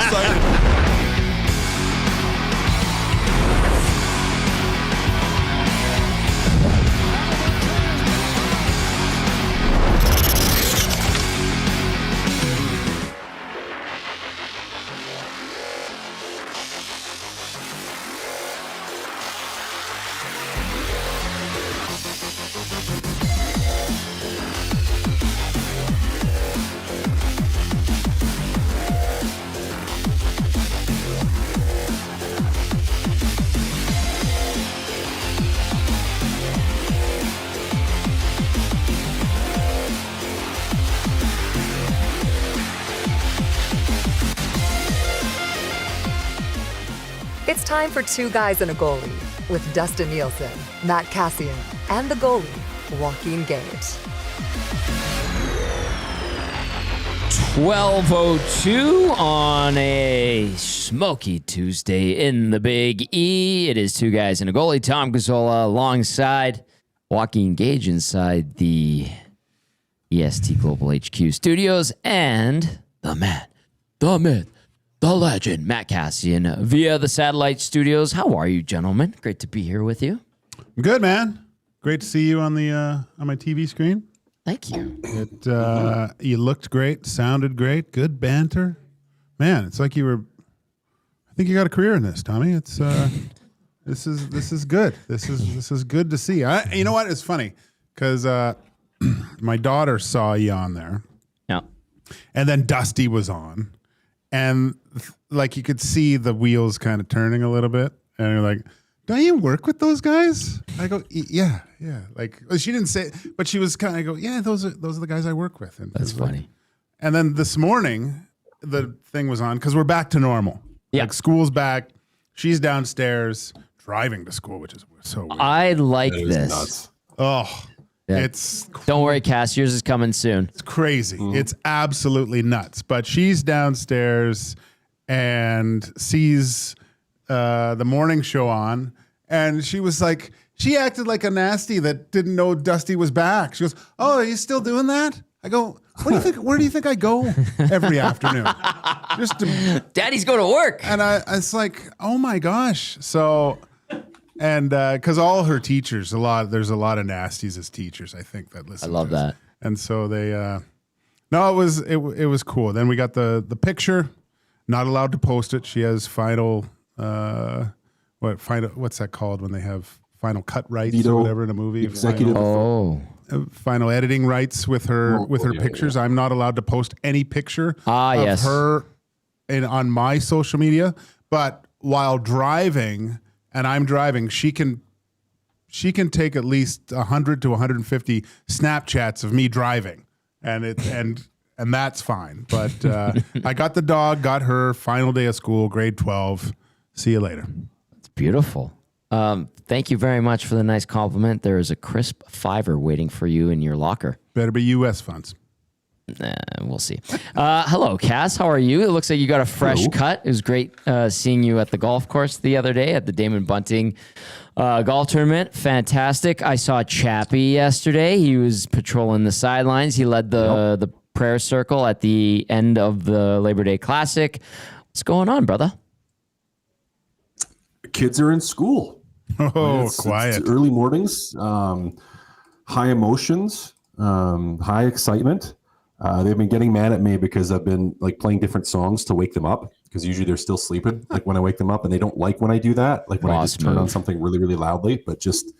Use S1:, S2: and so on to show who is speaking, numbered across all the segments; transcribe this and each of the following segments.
S1: excited.
S2: It's time for Two Guys and a Goalie with Dustin Nielson, Matt Kassian, and the goalie, Joaquin Gage.
S3: 12:02 on a smoky Tuesday in the Big E. It is Two Guys and a Goalie. Tom Gazzola alongside Joaquin Gage inside the EST Global HQ studios, and the man, the myth, the legend, Matt Kassian via the satellite studios. How are you, gentlemen? Great to be here with you.
S4: Good, man. Great to see you on the on my TV screen.
S3: Thank you.
S4: You looked great, sounded great, good banter. Man, it's like you were. I think you got a career in this, Tommy. It's this is good. This is good to see. You know what? It's funny because my daughter saw you on there.
S3: Yeah.
S4: And then Dusty was on. And like you could see the wheels kind of turning a little bit, and you're like, "Don't you work with those guys?" I go, "Yeah." Like she didn't say, but she was kind of go, "Yeah, those are the guys I work with." And
S3: That's funny.
S4: And then this morning, the thing was on because we're back to normal.
S3: Yeah,
S4: like school's back. She's downstairs driving to school, which is so weird.
S3: I like this.
S1: Nuts.
S4: Oh.
S3: Yeah. Don't worry, Cass. Yours is coming soon.
S4: It's crazy. It's absolutely nuts. But she's downstairs and sees the morning show on, and she was like, she acted like a nasty that didn't know Dusty was back. She goes, "Oh, are you still doing that?" I go, "What do you think? Where do you think I go every afternoon?" Just to,
S3: Daddy's going to work.
S4: and I was like, "Oh my gosh!" So. And because all her teachers, there's a lot of nasties as teachers, I think, that listen.
S3: I love
S4: to us.
S3: that.
S4: And so they, no, it was cool. Then we got the picture. Not allowed to post it. She has final, what's that called when they have final cut rights
S1: Veto,
S4: or whatever in a movie?
S1: executive.
S4: Final editing rights with her pictures. I'm not allowed to post any picture of her on my social media. But while driving. And I'm driving, she can take at least 100 to 150 Snapchats of me driving, and that's fine. But I got the dog, got her, final day of school, grade 12. See you later.
S3: It's beautiful. Thank you very much for the nice compliment. There is a crisp $5 waiting for you in your locker.
S4: Better be U.S. funds.
S3: We'll see. Hello, Cass. How are you? It looks like you got a fresh cut. It was great seeing you at the golf course the other day at the Damon Bunting golf tournament. Fantastic. I saw Chappie yesterday. He was patrolling the sidelines. He led the prayer circle at the end of the Labor Day Classic. What's going on, brother?
S1: Kids are in school.
S4: Oh, quiet.
S1: It's early mornings, high emotions, high excitement. They've been getting mad at me because I've been like playing different songs to wake them up, because usually they're still sleeping like when I wake them up, and they don't like when I do that, like when I just turn on something really, really loudly. But just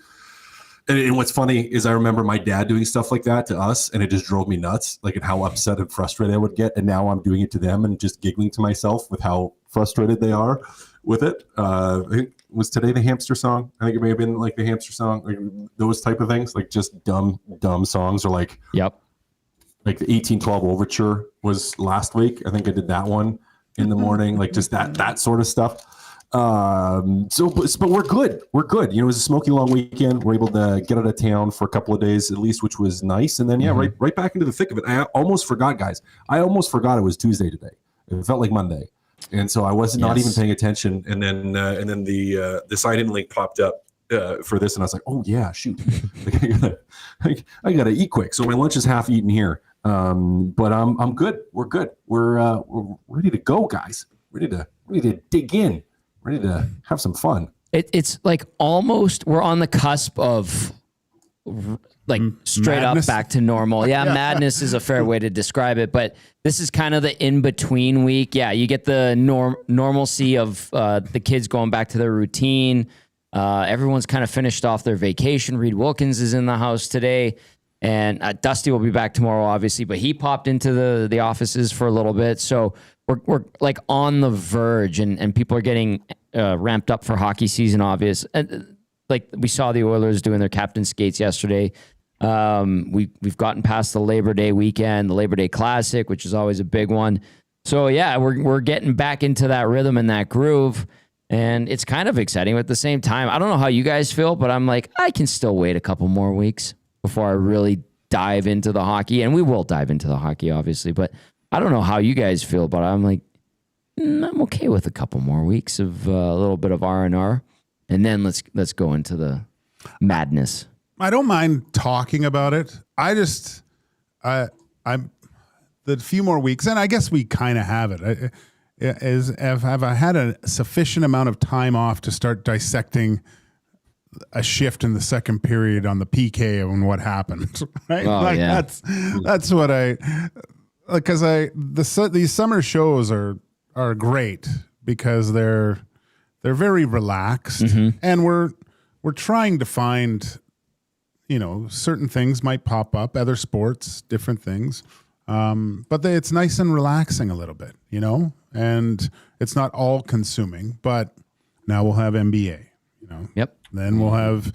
S1: and what's funny is I remember my dad doing stuff like that to us, and it just drove me nuts, like, and how upset and frustrated I would get. And now I'm doing it to them and just giggling to myself with how frustrated they are with it. I think, was today the hamster song? I think it may have been like the hamster song, like those type of things, like just dumb songs, or like like the 1812 Overture was last week. I think I did that one in the morning, like just that sort of stuff. But we're good. We're good. You know, it was a smoky long weekend. We're able to get out of town for a couple of days at least, which was nice. And then, right back into the thick of it. I almost forgot, guys. I almost forgot it was Tuesday today. It felt like Monday. And so I was not even paying attention. And then the sign-in link popped up for this, and I was like, oh yeah, shoot. I gotta eat quick. So my lunch is half eaten here. But I'm good. We're good. We're ready to go, guys. ready to dig in, ready to have some fun.
S3: It's like almost we're on the cusp of like straight
S4: madness.
S3: up back to normal. Yeah, madness is a fair way to describe it, but this is kind of the in-between week. Yeah, you get the normalcy of the kids going back to their routine. Everyone's kind of finished off their vacation. Reed Wilkins is in the house today, and Dusty will be back tomorrow, obviously, but he popped into the offices for a little bit. So we're like on the verge, and people are getting ramped up for hockey season, obvious. And like we saw the Oilers doing their captain skates yesterday. We've gotten past the Labor Day weekend, the Labor Day Classic, which is always a big one. So yeah, we're getting back into that rhythm and that groove, and it's kind of exciting. But at the same time, I don't know how you guys feel, but I'm like, I can still wait a couple more weeks before I really dive into the hockey, and we will dive into the hockey, obviously. But I don't know how you guys feel, but I'm like, I'm okay with a couple more weeks of a little bit of R&R, and then let's go into the madness.
S4: I don't mind talking about it. I'm the few more weeks, and I guess we kind of have it. Have I had a sufficient amount of time off to start dissecting a shift in the second period on the PK and what happened? Right?
S3: Oh,
S4: like
S3: yeah.
S4: that's what because these summer shows are great because they're very relaxed, and we're trying to find, certain things might pop up, other sports, different things. But it's nice and relaxing a little bit, and it's not all consuming, but now we'll have NBA,
S3: Yep.
S4: Then we'll have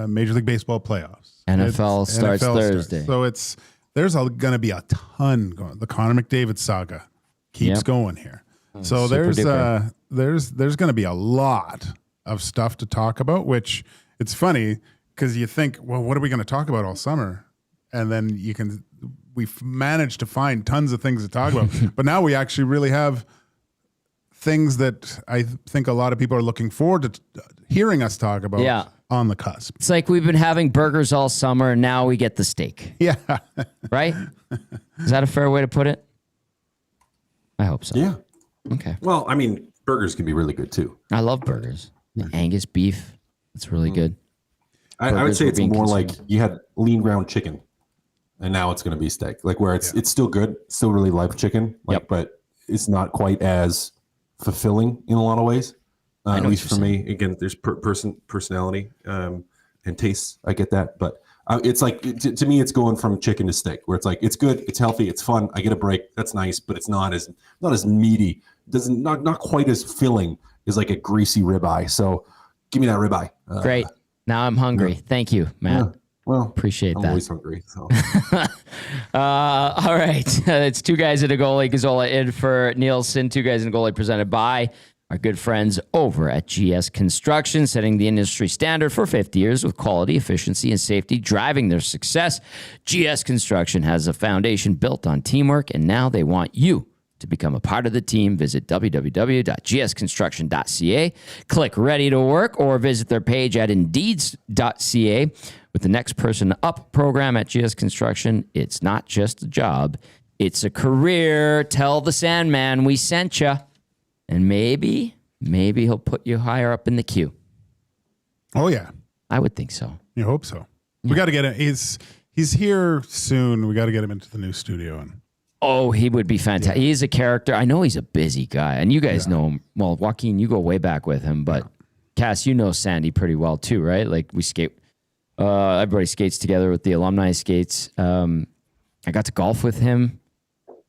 S4: Major League Baseball playoffs.
S3: NFL starts Thursday.
S4: So there's going to be a ton going. The Connor McDavid saga keeps going here. So there's going to be a lot of stuff to talk about, which it's funny because you think, well, what are we going to talk about all summer? And then we've managed to find tons of things to talk about, but now we actually really have things that I think a lot of people are looking forward to hearing us talk about on the cusp.
S3: It's like we've been having burgers all summer, and now we get the steak.
S4: Yeah.
S3: Right? Is that a fair way to put it? I hope so.
S1: Yeah.
S3: Okay.
S1: Well, I mean, burgers can be really good too.
S3: I love burgers. The Angus beef, it's really good.
S1: I would say it's more like you had lean ground chicken, and now it's going to be steak. Like where it's still good, still really live chicken, but it's not quite as fulfilling in a lot of ways. At least for me. Again, there's personality and tastes. I get that, but it's like to me, it's going from chicken to steak, where it's like it's good, it's healthy, it's fun. I get a break. That's nice, but it's not as meaty. Not quite as filling as like a greasy ribeye. So give me that ribeye.
S3: Great. Now I'm hungry. Yeah. Thank you, Matt. Yeah.
S1: Well,
S3: appreciate that.
S1: I'm always hungry. So.
S3: All right. It's Two Guys and a Goalie. Gazzola in for Nielson. Two Guys and a Goalie presented by our good friends over at GS Construction, setting the industry standard for 50 years with quality, efficiency, and safety driving their success. GS Construction has a foundation built on teamwork, and now they want you to become a part of the team. Visit www.gsconstruction.ca, click Ready to Work, or visit their page at indeeds.ca. With the Next Person Up program at GS Construction, it's not just a job, it's a career. Tell the Sandman we sent you, and maybe he'll put you higher up in the queue.
S4: Oh, yeah.
S3: I would think so.
S4: You hope so. Yeah. We got to get him. He's here soon. We got to get him into the new studio.
S3: Oh, he would be fantastic. Yeah. He's a character. I know he's a busy guy, and you guys know him. Well, Joaquin, you go way back with him, but Cass, you know Sandy pretty well too, right? Like we skate. Everybody skates together with the alumni skates. I got to golf with him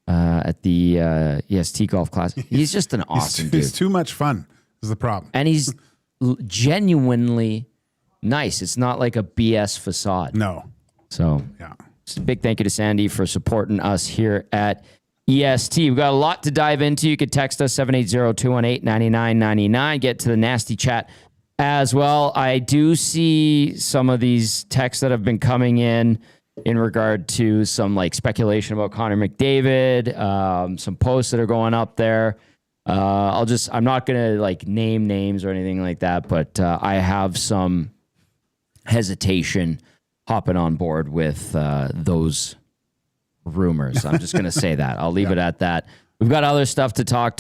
S3: at the EST golf class. He's just an awesome dude.
S4: He's too much fun is the problem.
S3: And he's genuinely nice. It's not like a BS facade.
S4: No.
S3: So just a big thank you to Sandy for supporting us here at EST. We've got a lot to dive into. You could text us 780-218-9999. Get to the nasty chat as well. I do see some of these texts that have been coming in regard to some like speculation about Connor McDavid, some posts that are going up there. I'm not going to like name names or anything like that, but I have some hesitation hopping on board with those rumors. I'm just going to say that. I'll leave it at that. We've got other stuff to talk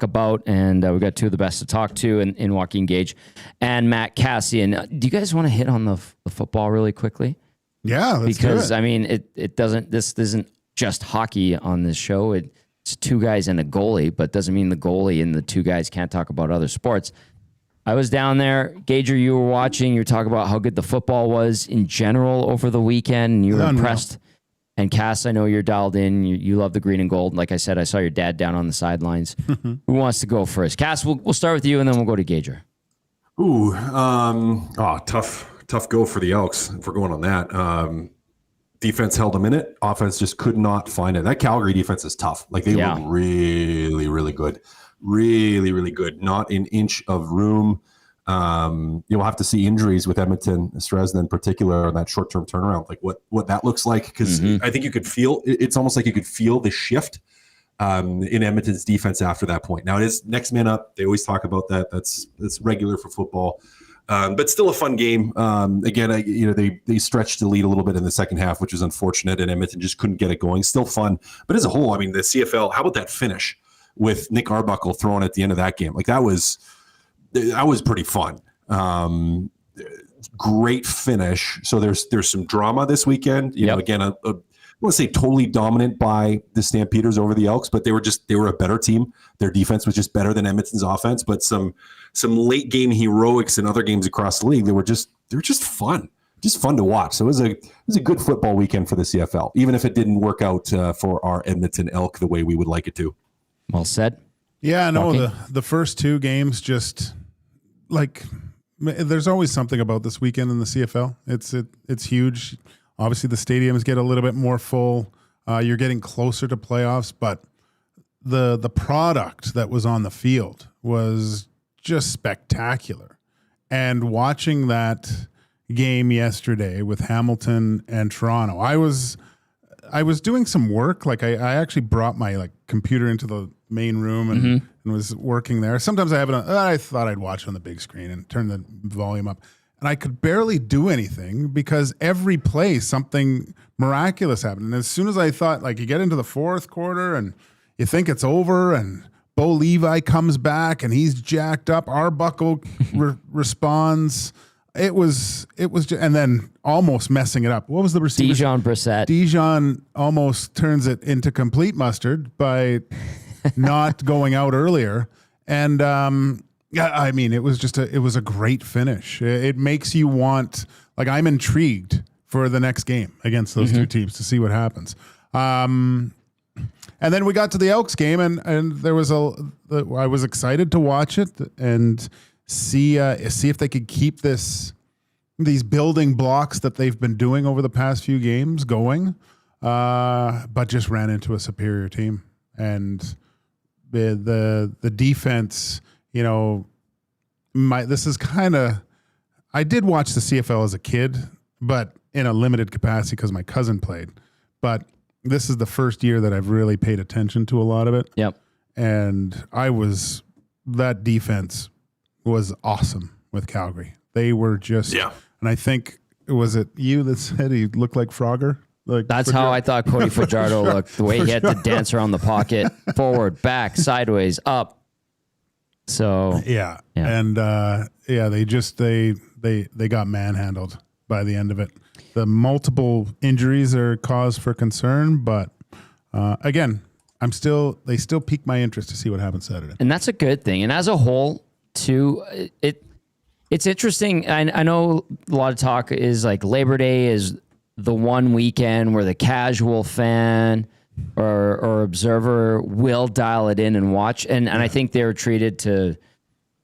S3: about, and we've got two of the best to talk to in Joaquin Gage and Matt Kassian. Do you guys want to hit on the football really quickly?
S4: Yeah, let's
S3: because
S4: do it.
S3: I mean, this isn't just hockey on this show. It's two guys and a goalie, but doesn't mean the goalie and the two guys can't talk about other sports. I was down there. Gager, you were watching. You were talking about how good the football was in general over the weekend, and you were impressed. And Cass, I know you're dialed in. You love the green and gold. Like I said, I saw your dad down on the sidelines. Who wants to go first? Cass, we'll start with you, and then we'll go to Gager.
S1: Ooh, tough go for the Elks if we're going on that. Defense held them in it. Offense just could not find it. That Calgary defense is tough. Like they look really, really good. Really, really good. Not an inch of room. You'll have to see injuries with Edmonton, Stresna in particular, on that short-term turnaround, like what that looks like. Because I think you could feel, it's almost like you could feel the shift in Edmonton's defense after that point. Now it is next man up. They always talk about that. That's regular for football. But still a fun game. Again, they stretched the lead a little bit in the second half, which was unfortunate, and Edmonton just couldn't get it going. Still fun. But as a whole, I mean, the CFL, how about that finish with Nick Arbuckle throwing at the end of that game? Like that was pretty fun. Great finish. So there's some drama this weekend. You know, again, I want to say totally dominant by the Stampeders over the Elks, but they were a better team. Their defense was just better than Edmonton's offense. But some late game heroics in other games across the league, they were just fun. Just fun to watch. So it was a good football weekend for the CFL, even if it didn't work out for our Edmonton Elk the way we would like it to.
S3: Well said.
S4: Yeah, no, the first two games just like there's always something about this weekend in the CFL. It's huge. Obviously, the stadiums get a little bit more full. You're getting closer to playoffs, but the product that was on the field was just spectacular. And watching that game yesterday with Hamilton and Toronto, I was doing some work. Like I actually brought my computer into the main room and was working there. Sometimes I have it on, I thought I'd watch it on the big screen and turn the volume up. And I could barely do anything because every play, something miraculous happened. And as soon as I thought, you get into the fourth quarter and you think it's over and Bo Levi comes back and he's jacked up, Arbuckle responds. It was just, and then almost messing it up. What was the receiver?
S3: Dijon Brissett.
S4: Dijon almost turns it into complete mustard by not going out earlier. And I mean, it was a great finish. It makes you want, I'm intrigued for the next game against those two teams to see what happens. And then we got to the Elks game, and there was I was excited to watch it and see if they could keep these building blocks that they've been doing over the past few games going, but just ran into a superior team. And the defense, this is kind of, I did watch the CFL as a kid, but in a limited capacity because my cousin played. But this is the first year that I've really paid attention to a lot of it.
S3: Yep.
S4: And that defense was awesome with Calgary. They were just, and I think, was it you that said he looked like Frogger?
S3: That's how I thought Cody Fajardo looked. The way he had to dance around the pocket, forward, back, sideways, up. So
S4: yeah. And they got manhandled by the end of it. The multiple injuries are cause for concern, but again, they still pique my interest to see what happens Saturday.
S3: And that's a good thing. And as a whole, too, it's interesting. I know a lot of talk is Labor Day is the one weekend where the casual fan or observer will dial it in and watch. And I think they were treated to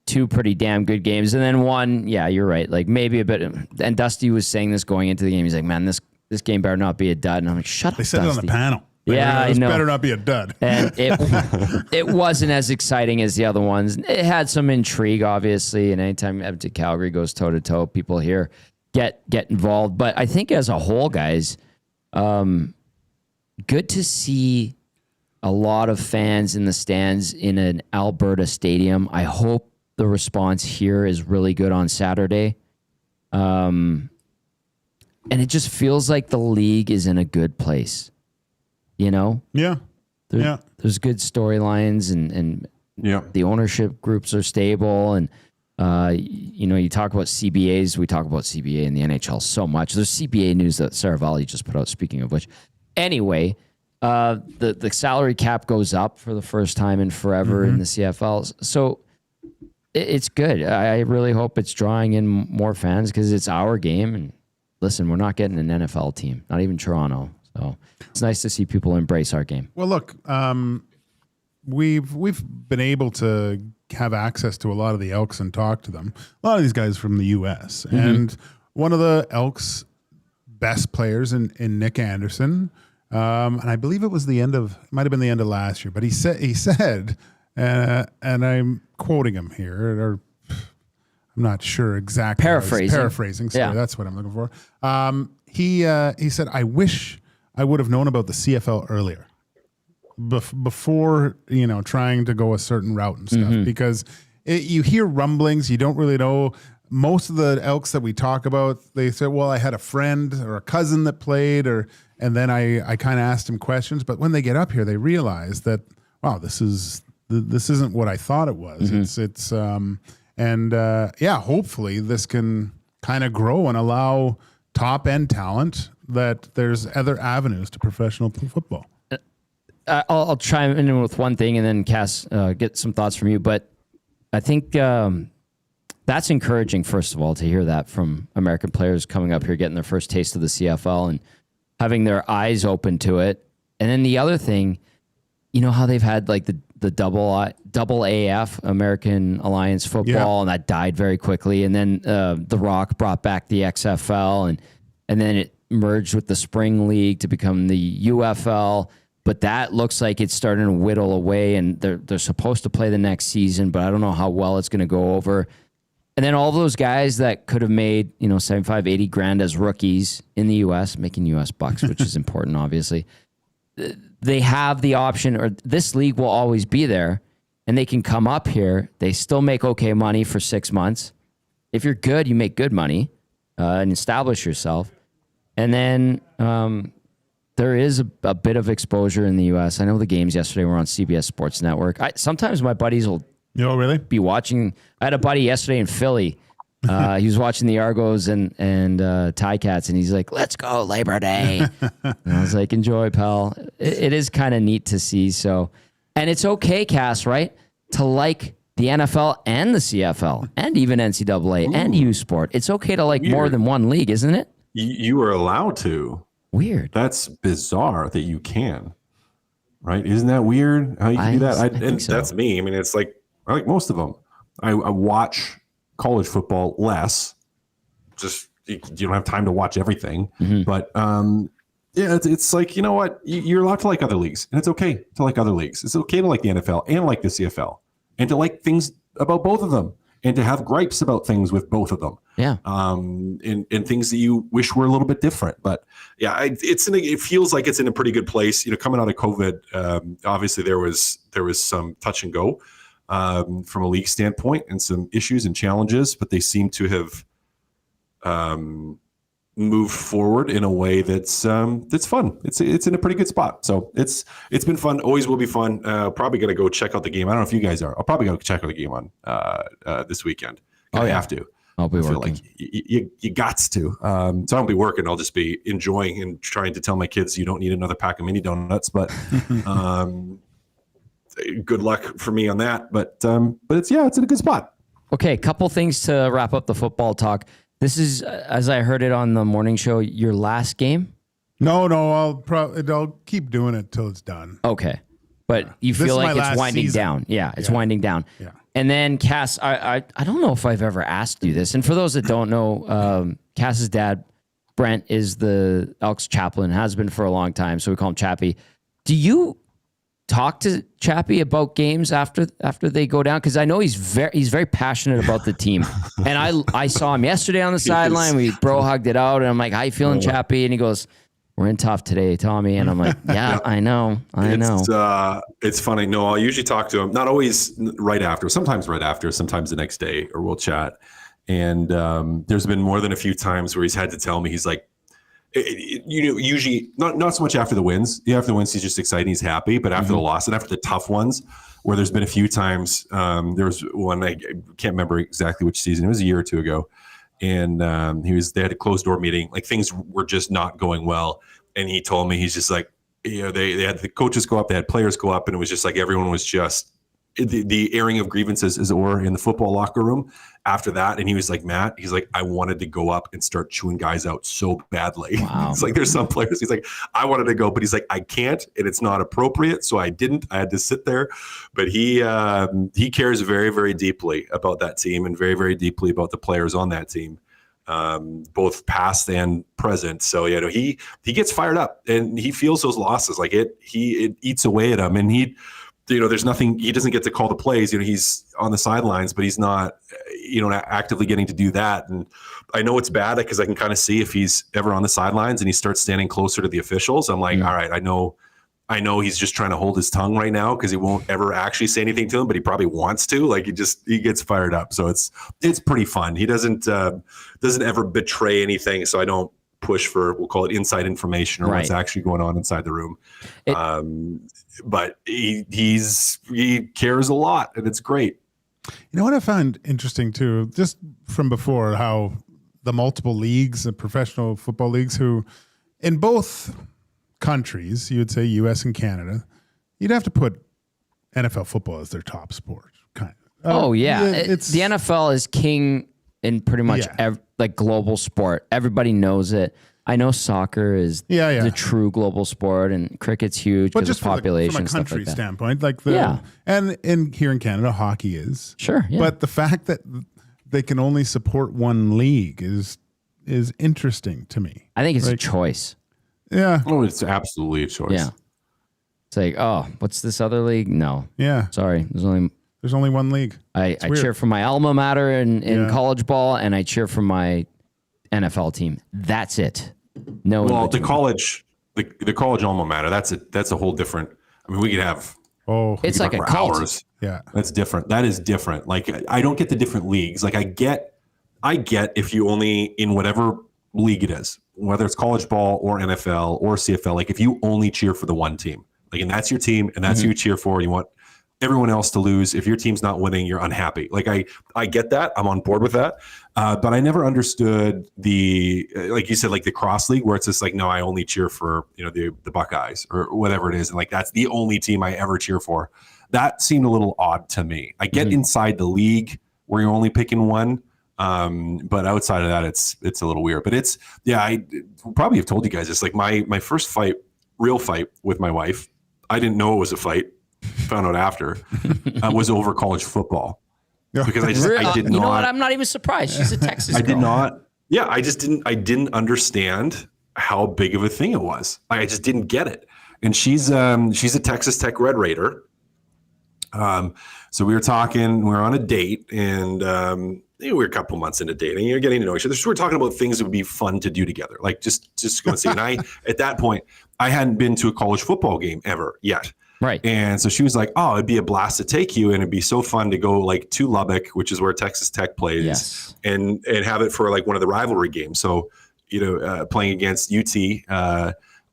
S3: two pretty damn good games. And then one, you're right. Maybe a bit. And Dusty was saying this going into the game. He's like, man, this game better not be a dud. And I'm like, shut up,
S4: They said
S3: Dusty.
S4: it on the panel.
S3: I know.
S4: Better not be a dud.
S3: And it wasn't as exciting as the other ones. It had some intrigue, obviously. And anytime Edmonton Calgary goes toe to toe, people here get involved. But I think as a whole, guys, good to see a lot of fans in the stands in an Alberta stadium. I hope the response here is really good on Saturday. And it just feels like the league is in a good place.
S4: Yeah.
S3: there's good storylines and the ownership groups are stable. And, you talk about CBAs. We talk about CBA in the NHL so much. There's CBA news that Saravalli just put out, speaking of which. Anyway, the salary cap goes up for the first time in forever in the CFL. So it's good. I really hope it's drawing in more fans because it's our game. And listen, we're not getting an NFL team, not even Toronto. So it's nice to see people embrace our game.
S4: Well, look, we've been able to have access to a lot of the Elks and talk to them. A lot of these guys from the U.S. And one of the Elks' best players in Nick Anderson, and I believe it might have been the end of last year, but he said, and I'm quoting him here, or I'm not sure exactly. Paraphrasing. Sorry, that's what I'm looking for. He said, "I wish I would have known about the CFL earlier, before trying to go a certain route and stuff, because you hear rumblings, you don't really know." Most of the Elks that we talk about, they say, "Well, I had a friend or a cousin that played," and then I kind of asked him questions. But when they get up here, they realize that, wow, this isn't what I thought it was. Hopefully this can kind of grow and allow top end talent that there's other avenues to professional football.
S3: I'll chime in with one thing and then Cass, get some thoughts from you. But I think that's encouraging, first of all, to hear that from American players coming up here, getting their first taste of the CFL and having their eyes open to it. And then the other thing, how they've had like the double AF, American Alliance Football, and that died very quickly. And then The Rock brought back the XFL, and then it merged with the Spring League to become the UFL. But that looks like it's starting to whittle away, and they're supposed to play the next season, but I don't know how well it's going to go over. And then all those guys that could have made 75, 80 grand as rookies in the U.S., making U.S. bucks, which is important, obviously. They have the option, or this league will always be there, and they can come up here. They still make okay money for 6 months. If you're good, you make good money and establish yourself. And then there is a bit of exposure in the U.S. I know the games yesterday were on CBS Sports Network. Sometimes my buddies will be watching. I had a buddy yesterday in Philly. He was watching the Argos and Ticats, and he's like, "Let's go Labor Day." And I was like, "Enjoy, pal." It is kind of neat to see. So, and it's okay, Cass, right, to like the NFL and the CFL and even NCAA and U Sport. It's okay to like more than one league, isn't it?
S1: You are allowed to.
S3: Weird.
S1: That's bizarre that you can. Right? Isn't that weird how you can do that? I think so. That's me. I mean, it's like I like most of them. I watch college football less. Just you don't have time to watch everything. But it's like, you know what? You're allowed to like other leagues, and it's okay to like other leagues. It's okay to like the NFL and like the CFL, and to like things about both of them, and to have gripes about things with both of them.
S3: Yeah.
S1: And things that you wish were a little bit different. But yeah, it feels like it's in a pretty good place. Coming out of COVID, obviously there was some touch and go from a league standpoint and some issues and challenges, but they seem to have moved forward in a way that's fun. It's in a pretty good spot. So it's been fun. Always will be fun. Probably going to go check out the game. I don't know if you guys are. I'll probably go check out the game on this weekend. I have to.
S3: I'll be working.
S1: Like you gots to. So I won't be working. I'll just be enjoying and trying to tell my kids you don't need another pack of mini donuts. But good luck for me on that. But it's in a good spot.
S3: Okay, couple things to wrap up the football talk. This is, as I heard it on the morning show, your last game?
S4: No, I'll keep doing it till it's done.
S3: Okay. But you feel like it's winding down. Yeah, it's winding down. Yeah. And then Cass, I don't know if I've ever asked you this. And for those that don't know, Cass's dad, Brent, is the Elks chaplain, has been for a long time. So we call him Chappie. Do you talk to Chappie about games after they go down? Because I know he's very passionate about the team. And I saw him yesterday on the sideline. We hugged it out, and I'm like, "How you feeling, Chappie?" And he goes, "We're in tough today, Tommy." And I'm like, "Yeah, I know."
S1: It's funny. No, I'll usually talk to him. Not always right after. Sometimes right after. Sometimes the next day, or we'll chat. And there's been more than a few times where he's had to tell me, he's like, usually not so much after the wins. After the wins, he's just excited, he's happy. But after the loss and after the tough ones, where there's been a few times, there was one, I can't remember exactly which season. It was a year or two ago, and they had a closed door meeting. Like things were just not going well, and he told me, he's just like, they had the coaches go up, they had players go up, and it was just like everyone was just the airing of grievances, as it were, in the football locker room after that. And he was like, Matt, he's like, I wanted to go up and start chewing guys out so badly.
S3: Wow.
S1: It's like, there's some players, he's like, I wanted to go, but he's like, I can't, and it's not appropriate. So I didn't, I had to sit there. But he cares very, very deeply about that team, and very, very deeply about the players on that team, both past and present. So, he gets fired up, and he feels those losses. Like it eats away at him, and there's nothing, he doesn't get to call the plays. He's on the sidelines, but he's not, actively getting to do that. And I know it's bad because I can kind of see if he's ever on the sidelines and he starts standing closer to the officials. I'm like, all right, I know he's just trying to hold his tongue right now because he won't ever actually say anything to him, but he probably wants to. Like he gets fired up. So it's pretty fun. He doesn't ever betray anything. So I don't push for, we'll call it inside information, or what's actually going on inside the room. But he cares a lot, and it's great.
S4: You know what I found interesting too, just from before, how the multiple leagues and professional football leagues, who in both countries, you would say US and Canada, you'd have to put NFL football as their top sport. Kind of.
S3: It's the NFL is king in pretty much like global sport. Everybody knows it. I know soccer is the true global sport, and cricket's huge because of population.
S4: From a country
S3: stuff like that.
S4: standpoint, like and here in Canada, hockey is
S3: sure. Yeah.
S4: But the fact that they can only support one league is interesting to me.
S3: I think it's a choice.
S4: Yeah.
S1: Oh, it's absolutely a choice.
S3: Yeah. It's like, oh, what's this other league? No.
S4: Yeah.
S3: Sorry, there's only
S4: one league.
S3: I cheer for my alma mater in college ball, and I cheer for my NFL team. That's it. No.
S1: Well, the college alma mater, that's a whole different. I mean, we could have.
S3: It's like a cult.
S1: Hours.
S4: Yeah,
S1: that's different. That is different. Like I don't get the different leagues. Like I get if you only in whatever league it is, whether it's college ball or NFL or CFL. Like if you only cheer for the one team, like, and that's your team, and that's who you cheer for, and you want everyone else to lose. If your team's not winning, you're unhappy. Like I get that. I'm on board with that. But I never understood the, like you said, like the cross league, where it's just like, no, I only cheer for, the Buckeyes or whatever it is. And like, that's the only team I ever cheer for. That seemed a little odd to me. I get inside the league where you're only picking one. But outside of that, it's a little weird, but I probably have told you guys this, like my first real fight with my wife, I didn't know it was a fight. Found out after, was over college football, because I did not.
S3: You know what? I'm not even surprised. She's a Texas girl.
S1: I did not. Yeah, I didn't understand how big of a thing it was. I just didn't get it. And she's a Texas Tech Red Raider. So we were talking. We were on a date, and we were a couple months into dating. You're getting to know each other. So we're talking about things that would be fun to do together, like just go and see. And at that point, I hadn't been to a college football game ever yet.
S3: Right.
S1: And so she was like, oh, it'd be a blast to take you, and it'd be so fun to go like to Lubbock, which is where Texas Tech plays, and have it for like one of the rivalry games. So, playing against UT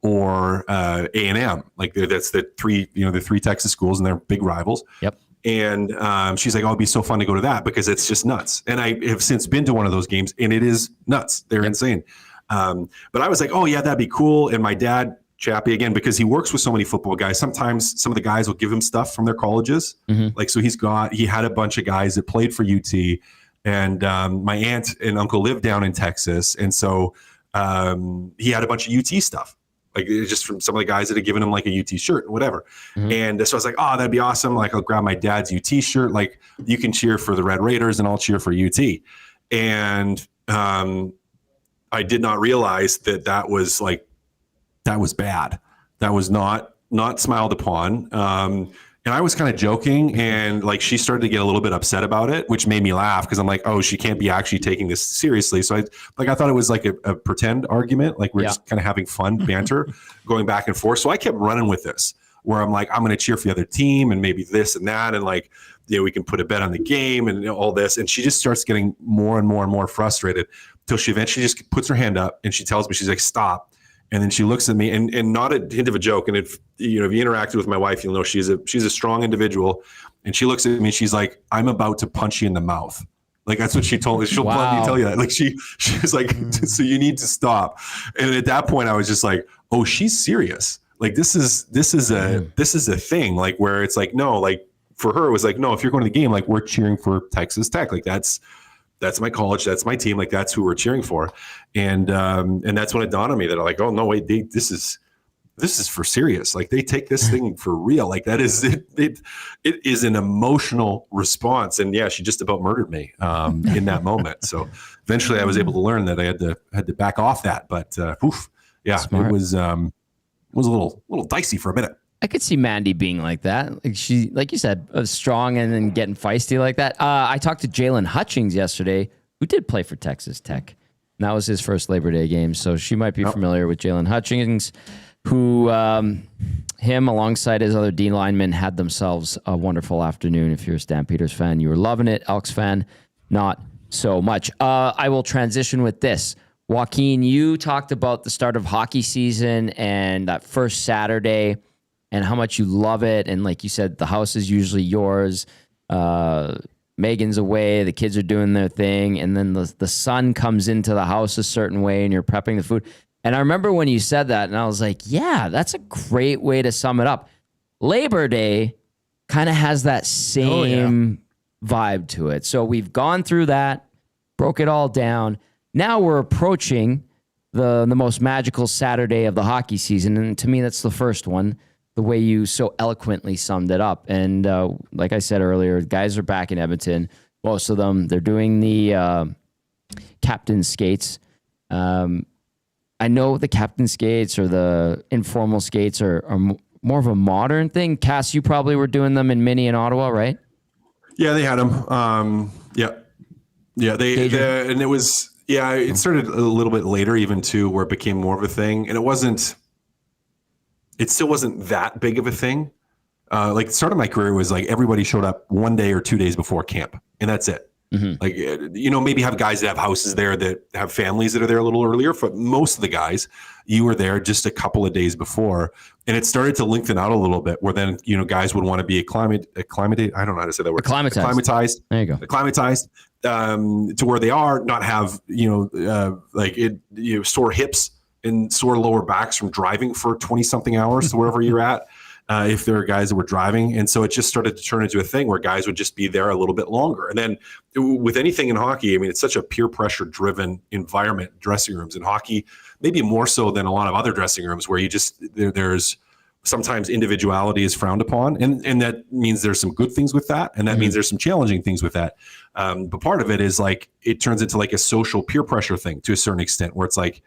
S1: or A&M, like that's the three Texas schools, and they're big rivals.
S3: Yep.
S1: And she's like, oh, it'd be so fun to go to that because it's just nuts. And I have since been to one of those games, and it is nuts. They're insane. But I was like, oh yeah, that'd be cool. And my dad, Chappie, again, because he works with so many football guys, sometimes some of the guys will give him stuff from their colleges. Like, so he had a bunch of guys that played for UT, and my aunt and uncle lived down in Texas. And so he had a bunch of UT stuff, like just from some of the guys that had given him like a UT shirt and whatever. And so I was like, oh, that'd be awesome. Like, I'll grab my dad's UT shirt. Like, you can cheer for the Red Raiders and I'll cheer for UT. And I did not realize that was bad. That was not smiled upon. And I was kind of joking, and like she started to get a little bit upset about it, which made me laugh because I'm like, oh, she can't be actually taking this seriously. So I thought it was like a pretend argument, like we're just kind of having fun banter, going back and forth. So I kept running with this, where I'm like, I'm going to cheer for the other team, and maybe this and that, and like, we can put a bet on the game and all this. And she just starts getting more and more and more frustrated. till she eventually just puts her hand up and she tells me, she's like, stop. And then she looks at me and not a hint of a joke. And if you interacted with my wife, you'll know she's a strong individual. And she looks at me and she's like, I'm about to punch you in the mouth. Like, that's what she told me. She'll bluntly tell you that. Like, she was like, so you need to stop. And at that point I was just like, oh, she's serious. Like, this is a thing, like, where it's like, no, like, for her, it was like, no, if you're going to the game, like, we're cheering for Texas Tech. Like, that's my college, that's my team. Like, that's who we're cheering for. And that's when it dawned on me that I'm like, oh no, wait, this is for serious. Like, they take this thing for real. Like, that is it is an emotional response. And yeah, she just about murdered me in that moment. So eventually I was able to learn that I had to back off that. But yeah, Smart. It was a little dicey for a minute.
S3: I could see Mandy being like that. Like, she, like you said, strong and then getting feisty like that. I talked to Jalen Hutchings yesterday, who did play for Texas Tech. And that was his first Labor Day game. So she might be familiar with Jalen Hutchings, who him alongside his other D linemen had themselves a wonderful afternoon. If you're a Stampeders fan, you were loving it. Elks fan, not so much. I will transition with this. Joaquin, you talked about the start of hockey season and that first Saturday and how much you love it. And like you said, the house is usually yours. Megan's away. The kids are doing their thing. And then the sun comes into the house a certain way and you're prepping the food. And I remember when you said that and I was like, yeah, that's a great way to sum it up. Labor Day kind of has that same vibe to it. So we've gone through that, broke it all down. Now we're approaching the most magical Saturday of the hockey season. And to me, that's the first one, the way you so eloquently summed it up. And like I said earlier, guys are back in Edmonton. Most of them, they're doing the captain skates. I know the captain skates or the informal skates are more of a modern thing. Cass, you probably were doing them in Mini and Ottawa, right?
S1: Yeah, they had them. Yeah. And it was, it started a little bit later even too, where it became more of a thing. And it still wasn't that big of a thing. Like, the start of my career was like everybody showed up 1 day or 2 days before camp, and that's it. Mm-hmm. Like, maybe have guys that have houses there that have families that are there a little earlier. For most of the guys, you were there just a couple of days before, and it started to lengthen out a little bit. Where then guys would want to be acclimatate. I don't know how to say that word. Acclimatized.
S3: There you go.
S1: Acclimatized to where they are, not have sore hips and sore lower backs from driving for 20 something hours to wherever you're at. If there are guys that were driving. And so it just started to turn into a thing where guys would just be there a little bit longer. And then with anything in hockey, I mean, it's such a peer pressure driven environment, dressing rooms in hockey, maybe more so than a lot of other dressing rooms where you just, there's sometimes individuality is frowned upon. And that means there's some good things with that. And that means there's some challenging things with that. But part of it is like, it turns into like a social peer pressure thing to a certain extent where it's like,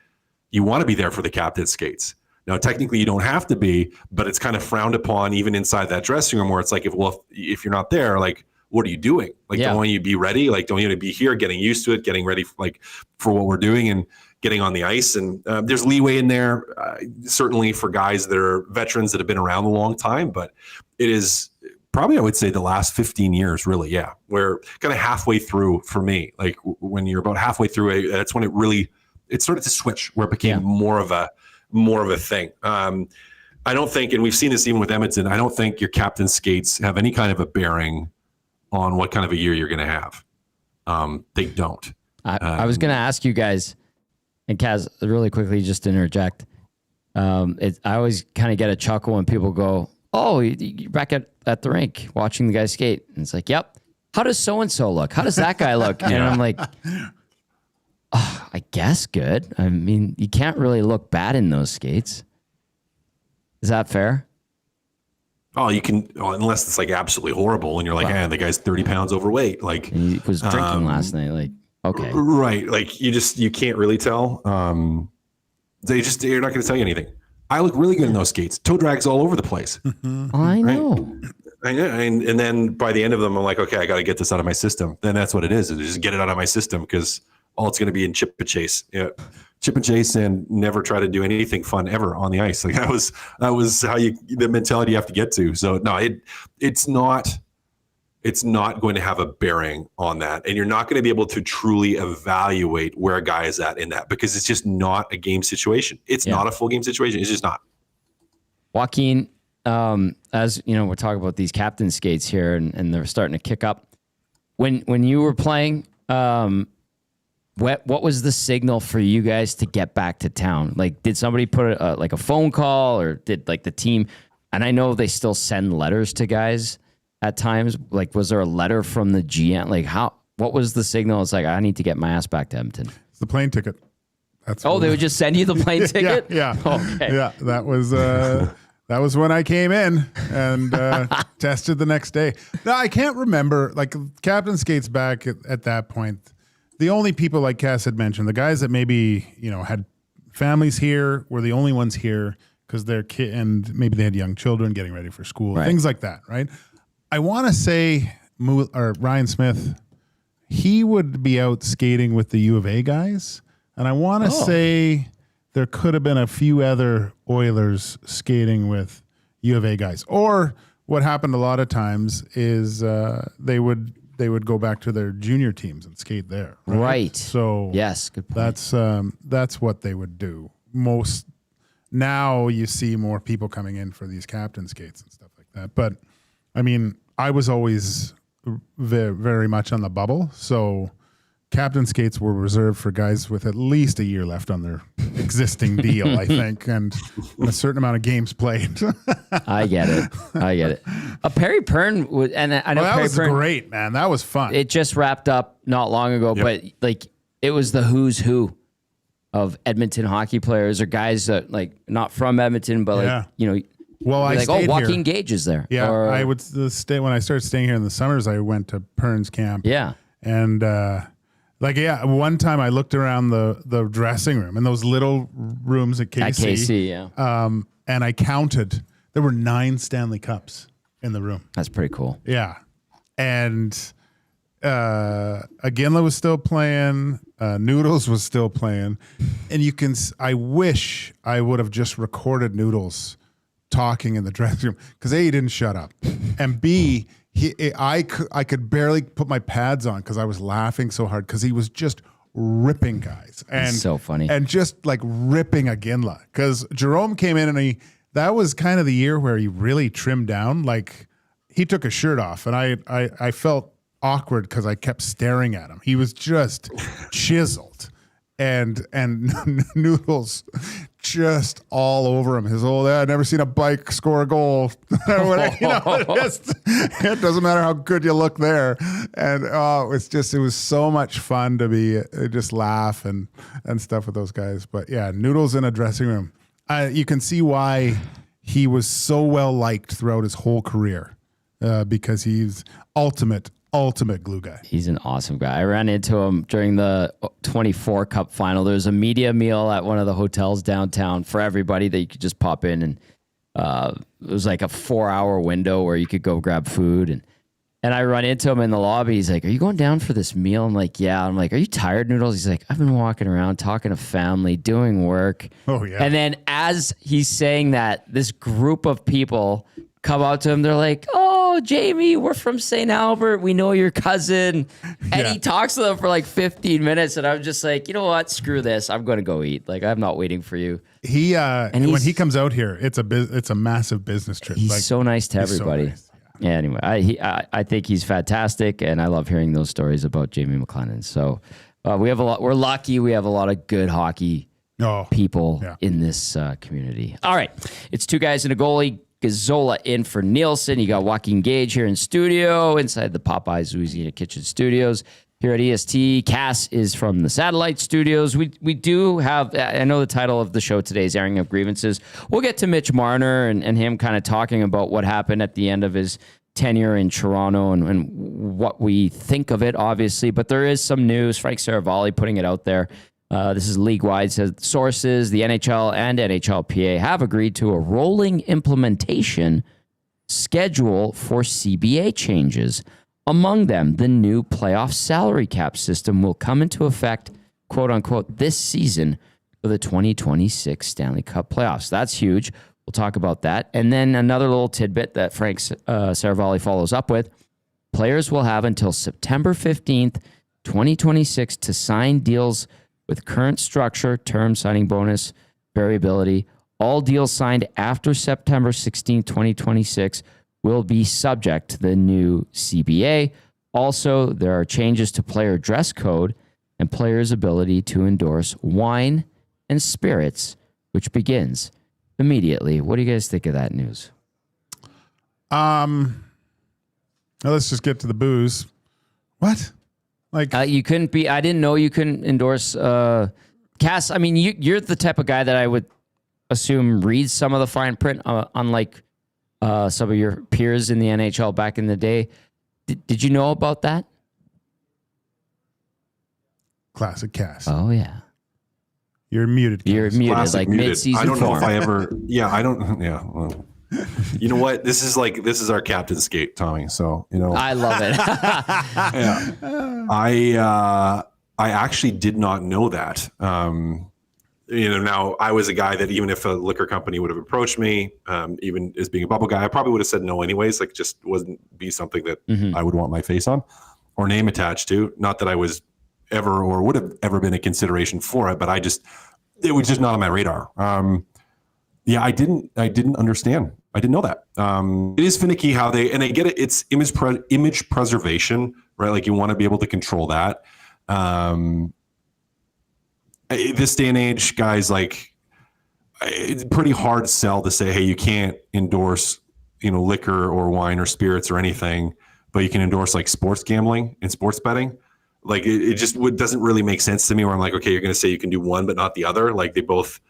S1: you want to be there for the captain skates. Now, technically, you don't have to be, but it's kind of frowned upon even inside that dressing room where it's like, if you're not there, like, what are you doing? Like, don't you be ready? Like, don't you be here, getting used to it, getting ready for what we're doing and getting on the ice. And there's leeway in there, certainly for guys that are veterans that have been around a long time. But it is probably, I would say, the last 15 years, really, where kind of halfway through for me, like when you're about halfway through, that's when it started to switch, where it became more of a thing. I don't think, and we've seen this even with Edmonton, I don't think your captain skates have any kind of a bearing on what kind of a year you're going to have. They don't.
S3: I was going to ask you guys, and Kaz, really quickly, just to interject. I always kind of get a chuckle when people go, oh, you're back at the rink watching the guys skate. And it's like, yep. How does so-and-so look? How does that guy look? And I'm like, oh, I guess good. I mean, you can't really look bad in those skates. Is that fair?
S1: Oh, you can, unless it's like absolutely horrible and you're like, the guy's 30 pounds overweight. Like,
S3: he was drinking last night. Like, okay.
S1: Right. Like, you can't really tell. They're not going to tell you anything. I look really good in those skates. Toe drags all over the place.
S3: I know.
S1: I know. And then by the end of them, I'm like, okay, I got to get this out of my system. Then that's what it is. Just get it out of my system because all it's going to be in chip and chase. Yeah. Chip and chase and never try to do anything fun ever on the ice. Like that was how the mentality you have to get to. So no, it's not it's not going to have a bearing on that. And you're not going to be able to truly evaluate where a guy is at in that, because it's just not a game situation. It's not a full game situation. It's just not.
S3: Joaquin, as you know, we're talking about these captain skates here, and they're starting to kick up. When you were playing, what was the signal for you guys to get back to town? Like, did somebody put a phone call, or did like the team? And I know they still send letters to guys at times. Like, was there a letter from the GM? Like, what was the signal? It's like, I need to get my ass back to Edmonton.
S4: It's the plane ticket. That's
S3: they would just send you the plane ticket?
S4: Yeah.
S3: Okay.
S4: Yeah, that was when I came in and tested the next day. No, I can't remember. Like, captain skates back at that point. The only people, like Cass had mentioned, the guys that maybe, had families here were the only ones here because they're kid, and maybe they had young children getting ready for school, things like that, right? I want to say Ryan Smith, he would be out skating with the U of A guys. And I want to say there could have been a few other Oilers skating with U of A guys. Or what happened a lot of times is they would go back to their junior teams and skate there.
S3: Right.
S4: So
S3: yes, good point.
S4: That's what they would do. Most now you see more people coming in for these captain skates and stuff like that. But I mean, I was always very, very much on the bubble. So captain skates were reserved for guys with at least a year left on their existing deal, I think, and a certain amount of games played.
S3: I get it. Perry Pern would, and I know
S4: that
S3: Perry
S4: was
S3: Pern,
S4: great, man. That was fun.
S3: It just wrapped up not long ago, but like it was the who's who of Edmonton hockey players or guys that like not from Edmonton, but like
S4: Well, I
S3: like,
S4: stayed
S3: Joaquin
S4: here.
S3: Gage is there.
S4: Yeah,
S3: or,
S4: I would stay when I started staying here in the summers. I went to Pern's camp.
S3: Yeah,
S4: and one time I looked around the dressing room and those little rooms at KC.
S3: at KC, yeah,
S4: and I counted. There were 9 Stanley Cups in the room.
S3: that's pretty cool.
S4: Yeah, and Aginla was still playing. Noodles was still playing, and I wish I would have just recorded Noodles talking in the dressing room, because A, he didn't shut up, and B, I could barely put my pads on because I was laughing so hard because he was just ripping guys, and
S3: so funny,
S4: and just like ripping Aginla, because Jerome came in and that was kind of the year where he really trimmed down. Like, he took his shirt off, and I felt awkward because I kept staring at him. He was just chiseled, and Noodles just all over him. His old, I've never seen a bike score a goal. It doesn't matter how good you look there. And it was so much fun to just laugh and stuff with those guys. But yeah, Noodles in a dressing room. You can see why he was so well liked throughout his whole career, because he's ultimate glue guy.
S3: He's an awesome guy. I ran into him during the 24 Cup final. There was a media meal at one of the hotels downtown for everybody that you could just pop in, and it was like a 4-hour window where you could go grab food. And I run into him in the lobby. He's like, "Are you going down for this meal?" I'm like, "Yeah." I'm like, "Are you tired, Noodles?" He's like, "I've been walking around talking to family, doing work."
S4: Oh, yeah.
S3: And then as he's saying that, this group of people come out to him. They're like, "Oh, Jamie, we're from St. Albert. We know your cousin." And he talks to them for like 15 minutes. And I'm just like, you know what? Screw this. I'm going to go eat. Like, I'm not waiting for you.
S4: When he comes out here, it's a massive business trip.
S3: He's so nice to everybody.
S4: So nice.
S3: Yeah, anyway, I think he's fantastic. And I love hearing those stories about Jamie McLennan. So we're lucky. We have a lot of good hockey people in this community. All right. It's Two Guys and a Goalie. Gazzola in for Nielson. You got Joaquin Gage here in studio inside the Popeyes Louisiana Kitchen Studios here at EST. Cass is from the Satellite Studios. We do have, I know the title of the show today is Airing Up Grievances. We'll get to Mitch Marner and him kind of talking about what happened at the end of his tenure in Toronto and what we think of it, obviously. But there is some news. Frank Saravalli putting it out there. This is league-wide. Says sources, the NHL and NHLPA have agreed to a rolling implementation schedule for CBA changes. Among them, the new playoff salary cap system will come into effect, quote unquote, this season for the 2026 Stanley Cup playoffs. That's huge. We'll talk about that. And then another little tidbit that Frank Saravalli follows up with. Players will have until September 15th, 2026 to sign deals with current structure, term, signing bonus, variability. All deals signed after September 16th, 2026 will be subject to the new CBA. Also, there are changes to player dress code and players' ability to endorse wine and spirits, which begins immediately. What do you guys think of that news?
S4: Now let's just get to the booze. What? Like
S3: you couldn't be. I didn't know you couldn't endorse Cass. I mean, you're the type of guy that I would assume reads some of the fine print, unlike some of your peers in the NHL back in the day. Did you know about that?
S4: Classic Cass.
S3: Oh yeah.
S4: You're muted. Cass.
S3: You're muted.
S1: Classic
S3: like
S1: muted.
S3: mid-season.
S1: I don't know
S3: form.
S1: if I ever. Yeah, I don't. Yeah. Well, you know what? This is our captain's skate, Tommy. So
S3: I love it.
S1: Yeah. I actually did not know that. Now I was a guy that even if a liquor company would have approached me, even as being a bubble guy, I probably would have said no anyways. Like, just wouldn't be something that I would want my face on or name attached to. Not that I was ever or would have ever been a consideration for it, but it was just not on my radar. Yeah, I didn't understand. I didn't know that. It is finicky how and I get it. It's image preservation, right? Like, you want to be able to control that. This day and age, guys, like, it's a pretty hard sell to say, hey, you can't endorse, liquor or wine or spirits or anything, but you can endorse like sports gambling and sports betting. Like, it just doesn't really make sense to me where I'm like, okay, you're going to say you can do one, but not the other. Like, they both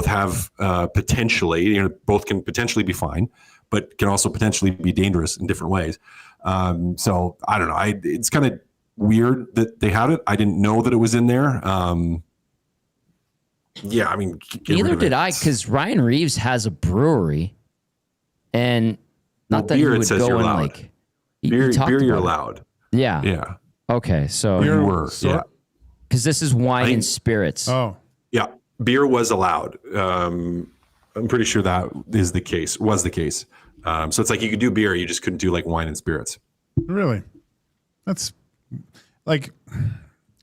S1: have potentially, both can potentially be fine, but can also potentially be dangerous in different ways. So I don't know. It's kind of weird that they had it. I didn't know that it was in there. Yeah, I mean,
S3: neither did I, because Ryan Reeves has a brewery, and not that he would go in like
S1: beer. You're allowed.
S3: Yeah.
S1: Yeah.
S3: Okay, so
S1: you were. Yeah.
S3: Because this is wine and spirits.
S4: Oh.
S1: Yeah, beer was allowed. I'm pretty sure that is the case. Was the case. So it's like you could do beer, you just couldn't do like wine and spirits.
S4: Really? That's like,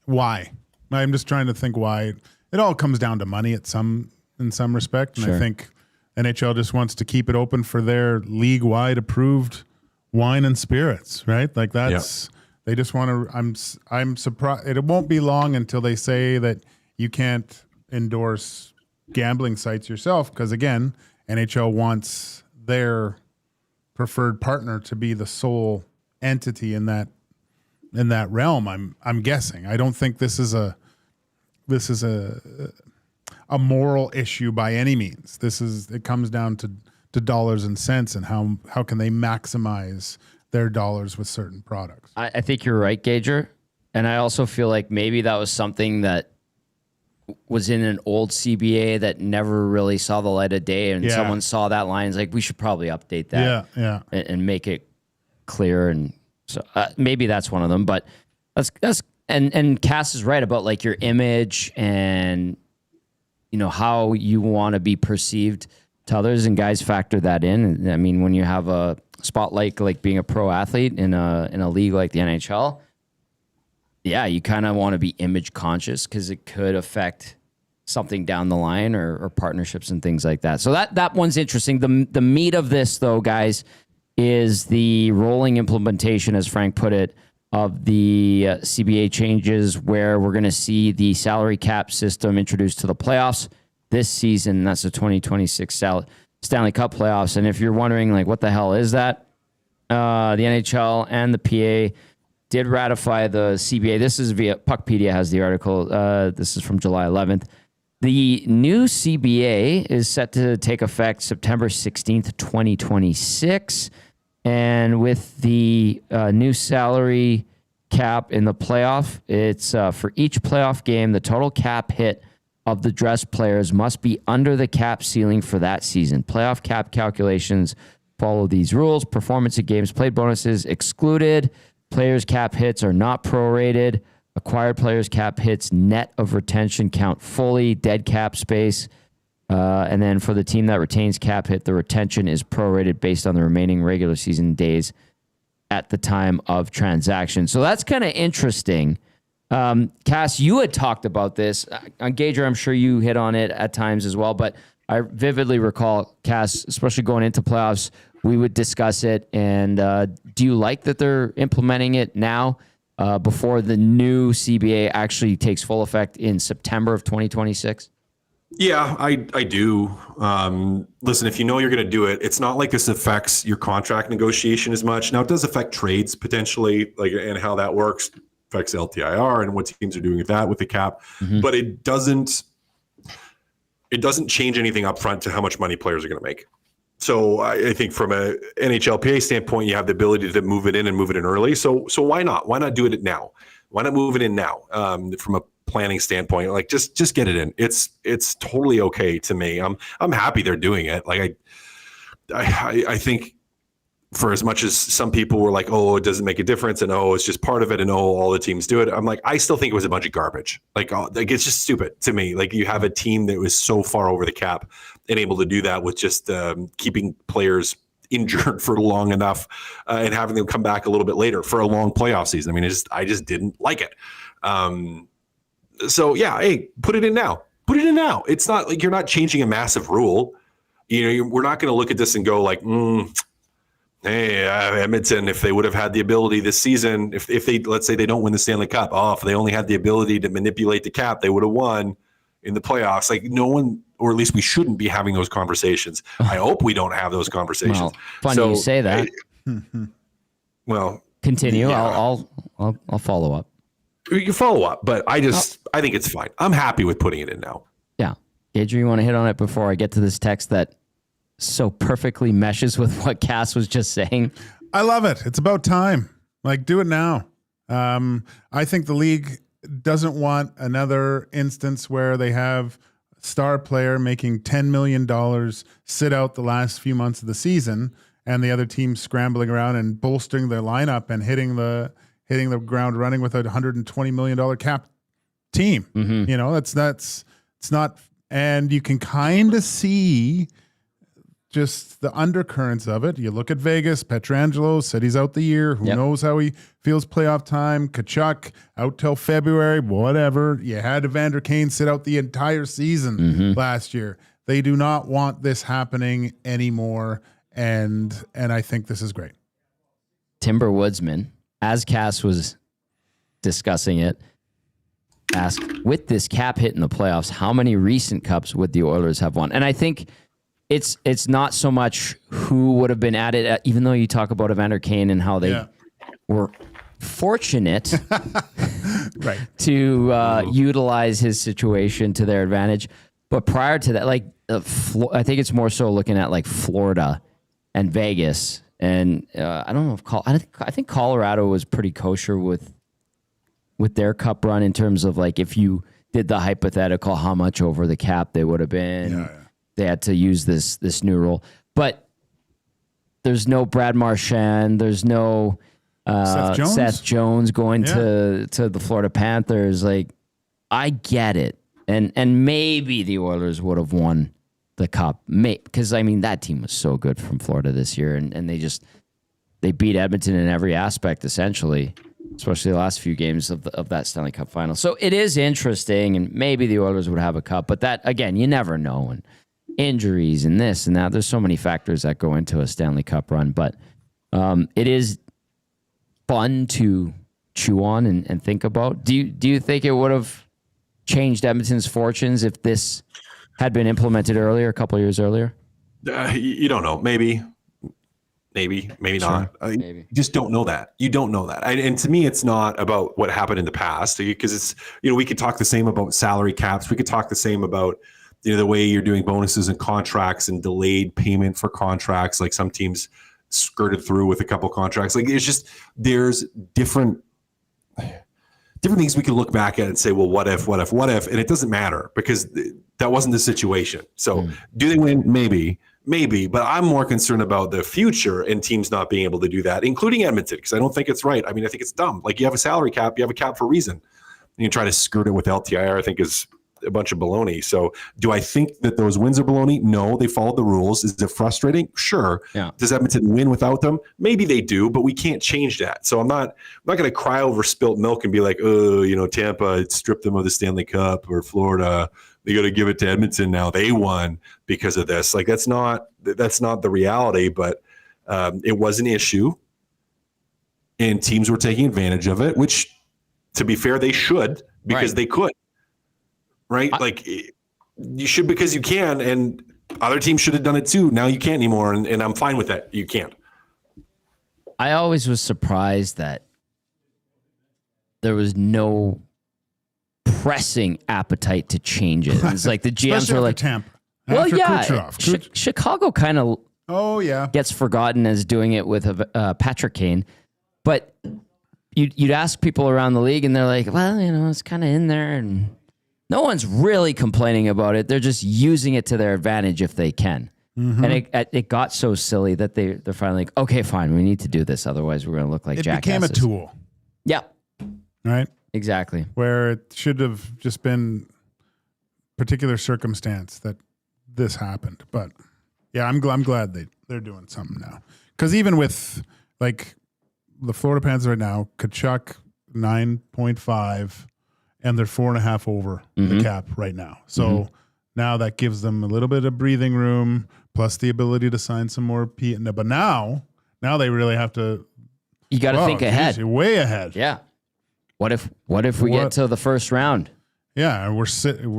S4: why? I'm just trying to think why. It all comes down to money in some respect, and
S3: Sure.
S4: I think NHL just wants to keep it open for their league-wide approved wine and spirits, right? Like that's they just want to. I'm surprised. It won't be long until they say that you can't endorse gambling sites yourself, because again, NHL wants their preferred partner to be the sole entity in that realm. I'm guessing. I don't think this is a moral issue by any means. It comes down to dollars and cents and how can they maximize their dollars with certain products.
S3: I think you're right, Gager. And I also feel like maybe that was something that was in an old CBA that never really saw the light of day, and someone saw that line and is like, we should probably update that and make it clear. And so maybe that's one of them, but that's and Cass is right about like your image and how you want to be perceived to others, and guys factor that in. I mean, when you have a spotlight like being a pro athlete in a league like the NHL, you kind of want to be image conscious because it could affect something down the line or partnerships and things like that. So that one's interesting. The meat of this, though, guys, is the rolling implementation, as Frank put it, of the CBA changes, where we're going to see the salary cap system introduced to the playoffs this season. That's the 2026 Stanley Cup playoffs. And if you're wondering, like, what the hell is that? The NHL and the PA did ratify the CBA. This is via Puckpedia has the article. This is from July 11th. The new CBA is set to take effect September 16th, 2026. And with the new salary cap in the playoff, it's for each playoff game, the total cap hit of the dressed players must be under the cap ceiling for that season. Playoff cap calculations follow these rules. Performance of games played bonuses excluded. Players' cap hits are not prorated. Acquired players' cap hits net of retention count fully. Dead cap space. And then for the team that retains cap hit, the retention is prorated based on the remaining regular season days at the time of transaction. So that's kind of interesting. Cass, you had talked about this. On Gager, I'm sure you hit on it at times as well, but I vividly recall, Cass, especially going into playoffs, we would discuss it. And do you like that they're implementing it now before the new CBA actually takes full effect in September of 2026?
S1: Yeah, I do. Listen, if you know you're going to do it, it's not like this affects your contract negotiation as much. Now, it does affect trades potentially, like, and how that works affects LTIR and what teams are doing with that with the cap. Mm-hmm. But it doesn't change anything up front to how much money players are going to make. So I think from a NHLPA standpoint, you have the ability to move it in and move it in early. So why not? Why not do it now? Why not move it in now? From a planning standpoint, like just get it in. It's totally okay to me. I'm happy they're doing it. Like I think for as much as some people were like, oh, it doesn't make a difference, and oh, it's just part of it, and oh, all the teams do it. I'm like, I still think it was a bunch of garbage. Like it's just stupid to me. Like you have a team that was so far over the cap and able to do that with just keeping players injured for long enough and having them come back a little bit later for a long playoff season. I mean, I just didn't like it. So yeah, hey, put it in now. Put it in now. It's not like you're not changing a massive rule. You know, we're not going to look at this and go like, hey, Edmonton, if they would have had the ability this season, if they, let's say they don't win the Stanley Cup, if they only had the ability to manipulate the cap, they would have won in the playoffs. Like no one, or at least we shouldn't be having those conversations. I hope we don't have those conversations.
S3: Well, funny you say that.
S1: Well,
S3: continue.
S1: Yeah.
S3: I'll follow up.
S1: You can follow up, but I think it's fine. I'm happy with putting it in now.
S3: Yeah. Adrian, you want to hit on it before I get to this text that so perfectly meshes with what Cass was just saying?
S4: I love it. It's about time. Like, do it now. I think the league doesn't want another instance where they have a star player making $10 million sit out the last few months of the season and the other team scrambling around and bolstering their lineup and hitting the ground running with a $120 million cap team. Mm-hmm. You know, it's not, and you can kind of see just the undercurrents of it. You look at Vegas, Pietrangelo said he's out the year. Who knows how he feels playoff time? Kachuk out till February, whatever. You had Evander Kane sit out the entire season last year. They do not want this happening anymore. And I think this is great.
S3: Timber Woodsman, as Cass was discussing it, asked, with this cap hit in the playoffs, how many recent cups would the Oilers have won? And I think it's not so much who would have been at it, even though you talk about Evander Kane and how they were fortunate
S4: right.
S3: to utilize his situation to their advantage. But prior to that, like I think it's more so looking at like Florida and Vegas. And I don't know if I think Colorado was pretty kosher with their cup run in terms of like if you did the hypothetical, how much over the cap they would have been. Yeah. They had to use this new rule, but there's no Brad Marchand. There's no Seth Jones going to the Florida Panthers. Like, I get it, and maybe the Oilers would have won the cup, because I mean that team was so good from Florida this year, and they beat Edmonton in every aspect essentially, especially the last few games of that Stanley Cup final. So it is interesting, and maybe the Oilers would have a cup, but that again, you never know. And injuries and this and that. There's so many factors that go into a Stanley Cup run, but it is fun to chew on and think about. Do you think it would have changed Edmonton's fortunes if this had been implemented earlier, a couple of years earlier?
S1: You don't know. Maybe not. Maybe. You just don't know that. You don't know that. And to me, it's not about what happened in the past, because it's, we could talk the same about salary caps. We could talk the same about the way you're doing bonuses and contracts and delayed payment for contracts. Like some teams skirted through with a couple contracts. Like it's just, there's different things we can look back at and say, well, what if? And it doesn't matter because that wasn't the situation. So do they win? Maybe, but I'm more concerned about the future and teams not being able to do that, including Edmonton, because I don't think it's right. I mean, I think it's dumb. Like you have a salary cap, you have a cap for a reason. And you try to skirt it with LTIR, I think is a bunch of baloney. So do I think that those wins are baloney? No, they followed the rules. Is it frustrating? Sure.
S3: Yeah.
S1: Does Edmonton win without them? Maybe they do, but we can't change that. So I'm not going to cry over spilt milk and be like, oh, Tampa stripped them of the Stanley Cup, or Florida, they got to give it to Edmonton now. They won because of this. Like, that's not the reality, but it was an issue and teams were taking advantage of it, which, to be fair, they should, because they could. Right? Like, you should because you can, and other teams should have done it too. Now you can't anymore, and I'm fine with that. You can't.
S3: I always was surprised that there was no pressing appetite to change it. It's like the GMs were like,
S4: Tampa.
S3: well, yeah, Chicago kind of gets forgotten as doing it with Patrick Kane, but you'd ask people around the league and they're like, well, it's kind of in there, and no one's really complaining about it. They're just using it to their advantage if they can. Mm-hmm. And it got so silly that they're finally like, okay, fine, we need to do this. Otherwise, we're going to look like jackasses.
S4: It became a tool.
S3: Yeah.
S4: Right?
S3: Exactly.
S4: Where it should have just been particular circumstance that this happened. But yeah, I'm glad they're doing something now. Because even with like the Florida Panthers right now, Tkachuk 9.5, and they're 4.5 over the cap right now. So now that gives them a little bit of breathing room, plus the ability to sign some more. But now they really have to.
S3: You got to think ahead,
S4: way ahead.
S3: Yeah. What if we get to the first round?
S4: Yeah, and we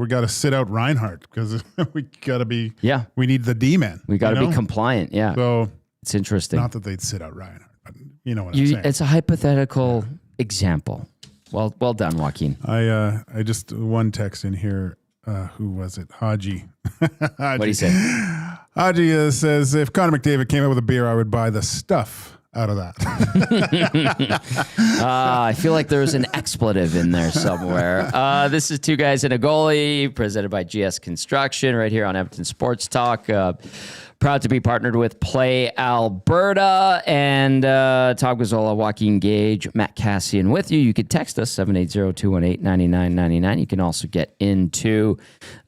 S4: got to sit out Reinhardt because we got to be.
S3: Yeah,
S4: we need the D-man.
S3: We got to be compliant. Yeah,
S4: so
S3: it's interesting.
S4: Not that they'd sit out Reinhardt, but you know what I'm saying.
S3: It's a hypothetical example. Well done, Joaquin.
S4: I just one text in here. Who was it? Haji.
S3: What do you say?
S4: Haji says, if Connor McDavid came out with a beer, I would buy the stuff out of that.
S3: I feel like there's an expletive in there somewhere. This is Two Guys and a Goalie, presented by GS Construction, right here on Edmonton Sports Talk. Proud to be partnered with Play Alberta, and Tom Gazzola, Joaquin Gage, Matt Kassian with you. You could text us 780-218-9999. You can also get into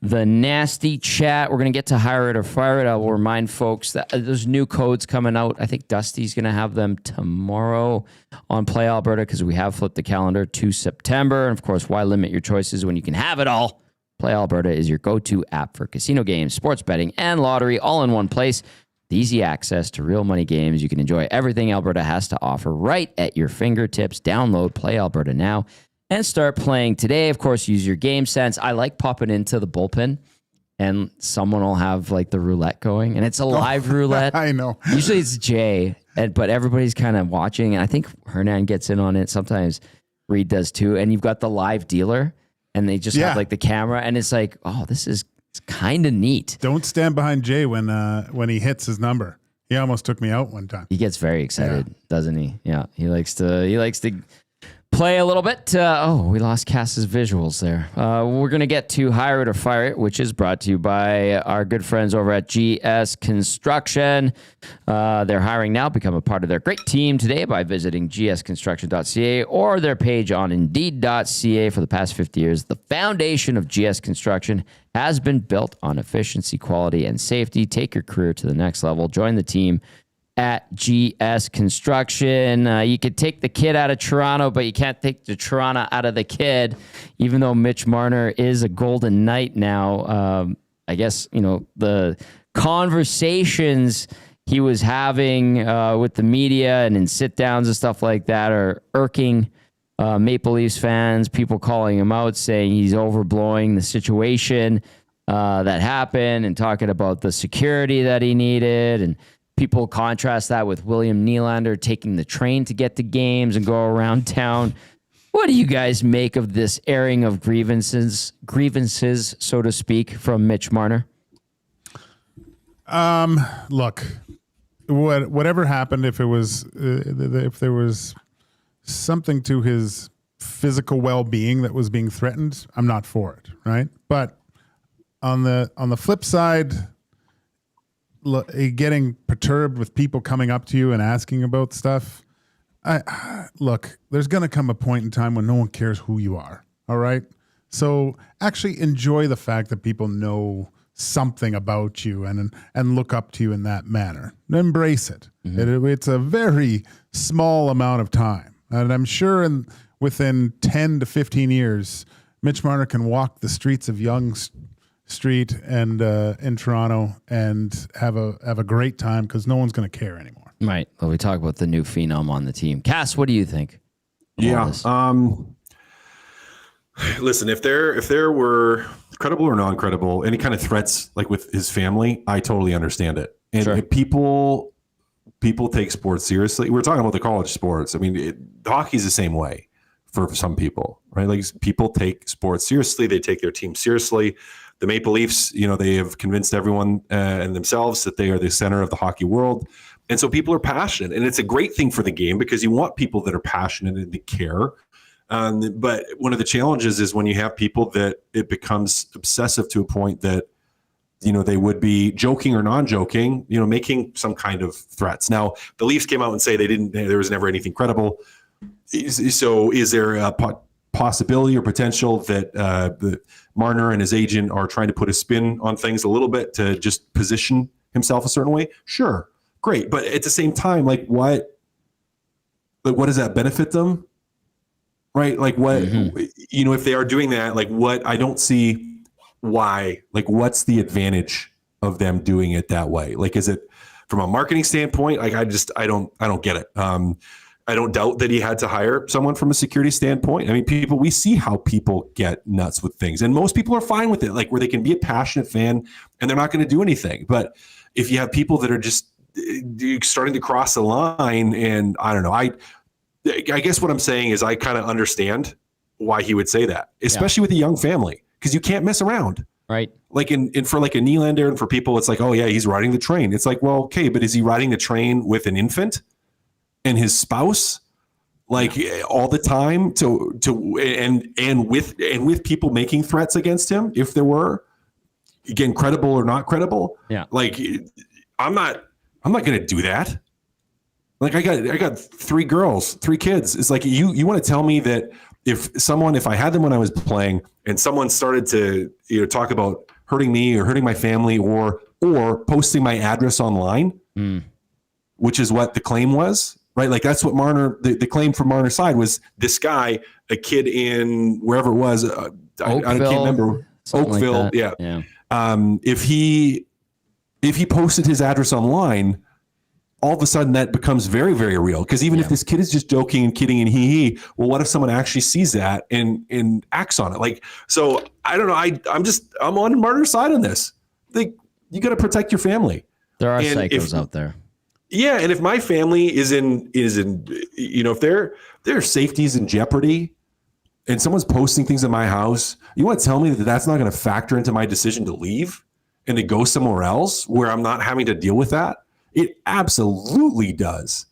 S3: the nasty chat. We're going to get to Hire It or Fire It. I will remind folks that there's new codes coming out. I think Dusty's going to have them tomorrow on Play Alberta, because we have flipped the calendar to September. And of course, why limit your choices when you can have it all? Play Alberta is your go-to app for casino games, sports betting, and lottery, all in one place. With easy access to real money games, you can enjoy everything Alberta has to offer right at your fingertips. Download Play Alberta now and start playing today. Of course, use your game sense. I like popping into the bullpen, and someone will have like the roulette going, and it's a live roulette.
S4: I know.
S3: Usually it's Jay, but everybody's kind of watching, and I think Hernan gets in on it. Sometimes Reed does too, and you've got the live dealer. And they just have like the camera, and it's like, oh, it's kind of neat.
S4: Don't stand behind Jay when he hits his number. He almost took me out one time.
S3: He gets very excited, doesn't he? Yeah, he likes to play a little bit. We lost Cass's visuals there. We're gonna get to Hire It or Fire It, which is brought to you by our good friends over at GS Construction. They're hiring now. Become a part of their great team today by visiting gsconstruction.ca or their page on indeed.ca. For the past 50 years, the foundation of GS Construction has been built on efficiency, quality, and safety. Take your career to the next level. Join the team at GS Construction. You could take the kid out of Toronto, but you can't take the Toronto out of the kid, even though Mitch Marner is a Golden Knight now. I guess, the conversations he was having with the media and in sit-downs and stuff like that are irking Maple Leafs fans, people calling him out, saying he's overblowing the situation that happened and talking about the security that he needed. And people contrast that with William Nylander taking the train to get to games and go around town. What do you guys make of this airing of grievances, so to speak, from Mitch Marner?
S4: Look, whatever happened, if there was something to his physical well-being that was being threatened, I'm not for it, right? But on the flip side, getting perturbed with people coming up to you and asking about stuff. Look, there's going to come a point in time when no one cares who you are. All right. So actually enjoy the fact that people know something about you and look up to you in that manner. Embrace it. It's a very small amount of time. And I'm sure within 10 to 15 years, Mitch Marner can walk the streets of Yonge Street and in Toronto and have a great time because no one's going to care anymore.
S3: Right. Well, we talk about the new phenom on the team. Cass, what do you think?
S1: Listen, if there were credible or non-credible, any kind of threats like with his family, I totally understand it. And people take sports seriously. We're talking about the college sports. I mean, hockey's the same way for some people, right? Like people take sports seriously. They take their team seriously. The Maple Leafs, they have convinced everyone and themselves that they are the center of the hockey world. And so people are passionate, and it's a great thing for the game because you want people that are passionate and that care. But one of the challenges is when you have people that it becomes obsessive to a point that, they would be joking or non-joking, making some kind of threats. Now, the Leafs came out and say there was never anything credible. So is there a possibility or potential that the Marner and his agent are trying to put a spin on things a little bit to just position himself a certain way? Sure. Great. But at the same time, what does that benefit them? Right? Like what, if they are doing that, I don't see why, what's the advantage of them doing it that way? Is it from a marketing standpoint? I don't get it. I don't doubt that he had to hire someone from a security standpoint. I mean, we see how people get nuts with things, and most people are fine with it, where they can be a passionate fan and they're not going to do anything. But if you have people that are just starting to cross the line, and I don't know, I guess what I'm saying is I kind of understand why he would say that, especially with a young family, because you can't mess around.
S3: Right.
S1: For a Nylander and for people, it's oh yeah, he's riding the train. It's well, okay, but is he riding the train with an infant and his spouse all the time and with people making threats against him, if there were, again, credible or not credible? Yeah. I'm not going to do that. I got 3 girls, 3 kids. It's you want to tell me that if I had them when I was playing and someone started to talk about hurting me or hurting my family or posting my address online, which is what the claim was, right? That's what Marner, the claim from Marner's side was this guy, a kid in wherever it was, I can't remember, Oakville.
S3: Like yeah.
S1: If he posted his address online, all of a sudden that becomes very, very real. Because even if this kid is just joking and kidding and well, what if someone actually sees that and acts on it? So I don't know. I'm on Marner's side on this. You got to protect your family.
S3: There are psychos out there.
S1: Yeah, and if my family is in if their safety is in jeopardy, and someone's posting things in my house, you want to tell me that that's not going to factor into my decision to leave and to go somewhere else where I'm not having to deal with that? It absolutely does.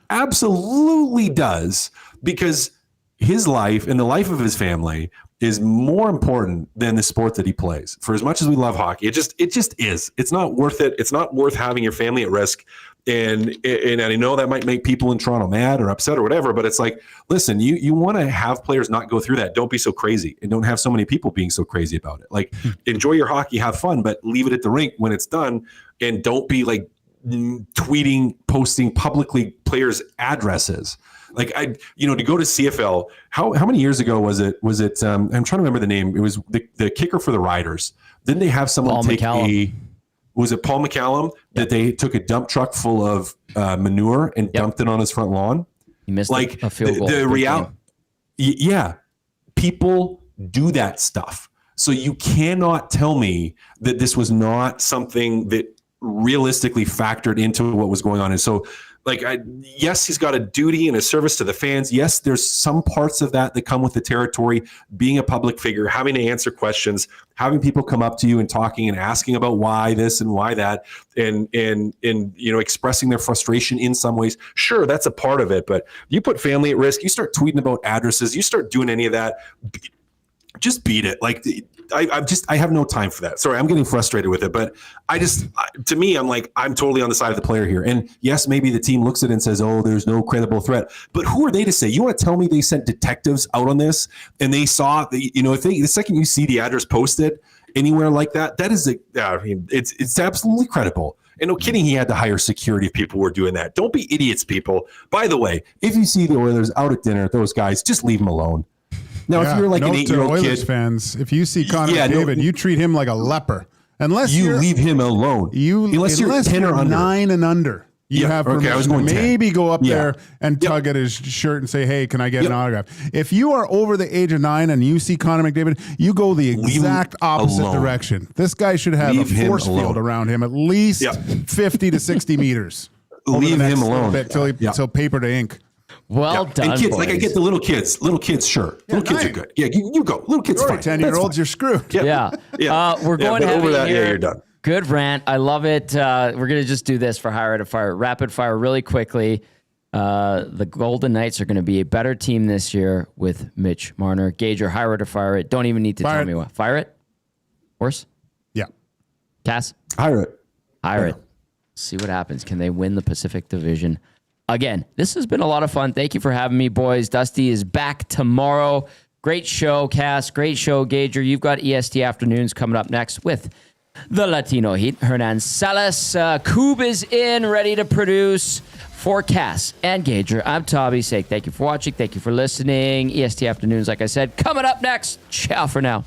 S1: Absolutely does. Because his life and the life of his family is more important than the sport that he plays. For as much as we love hockey, it just is. It's not worth it. It's not worth having your family at risk. And I know that might make people in Toronto mad or upset or whatever, but it's listen, you want to have players not go through that. Don't be so crazy, and don't have so many people being so crazy about it. Enjoy your hockey, have fun, but leave it at the rink when it's done, and don't be tweeting, posting publicly players' addresses. To go to CFL, how many years ago was it? I'm trying to remember the name. It was the kicker for the Riders. Didn't they have someone was it Paul McCallum that they took a dump truck full of manure and dumped it on his front lawn?
S3: He missed a field goal.
S1: The reality, people do that stuff. So you cannot tell me that this was not something that realistically factored into what was going on. And so yes, he's got a duty and a service to the fans. Yes, there's some parts of that that come with the territory, being a public figure, having to answer questions, having people come up to you and talking and asking about why this and why that, and expressing their frustration in some ways. Sure, that's a part of it, but you put family at risk, you start tweeting about addresses, you start doing any of that, just beat it. I have no time for that. Sorry, I'm getting frustrated with it, but to me, I'm like, I'm totally on the side of the player here. And yes, maybe the team looks at it and says, oh, there's no credible threat, but who are they to say? You want to tell me they sent detectives out on this and they saw, if the second you see the address posted anywhere like that, that is, it's absolutely credible. And no kidding, he had to hire security if people were doing that. Don't be idiots, people. By the way, if you see the Oilers out at dinner, those guys, just leave them alone. Now, if you're like an 8-year-old
S4: Oilers
S1: kid,
S4: fans, if you see Connor McDavid, you treat him like a leper. Unless
S1: you leave him alone. Unless you're 10 or under.
S4: 9 and under. You have permission to maybe go up there and tug at his shirt and say, hey, can I get an autograph? If you are over the age of 9 and you see Connor McDavid, you go the exact opposite direction. This guy should have a force field around him, at least 50 to 60 meters.
S1: Leave him alone.
S4: Till paper to ink.
S3: Well done,
S1: and kids,
S3: boys.
S1: like I get the little kids. Little kids, sure. Little kids are good. Yeah, you go. Little kids, fine.
S4: 10-year-olds, you're screwed.
S3: Yeah. We're going
S1: but over that.
S3: here.
S1: Yeah, you're done.
S3: Good rant. I love it. We're going to just do this for high rate of fire. Rapid fire really quickly. The Golden Knights are going to be a better team this year with Mitch Marner. Gage or high rate of fire it. Don't even need to tell me what. Fire it? Horse?
S4: Yeah.
S3: Cass?
S1: Hire it.
S3: Hire it. See what happens. Can they win the Pacific Division? Again, this has been a lot of fun. Thank you for having me, boys. Dusty is back tomorrow. Great show, Cass. Great show, Gager. You've got EST Afternoons coming up next with the Latino Heat. Hernan Salas. Coob is in, ready to produce. For Cass and Gager, I'm Tommy Sake. Thank you for watching. Thank you for listening. EST Afternoons, like I said, coming up next. Ciao for now.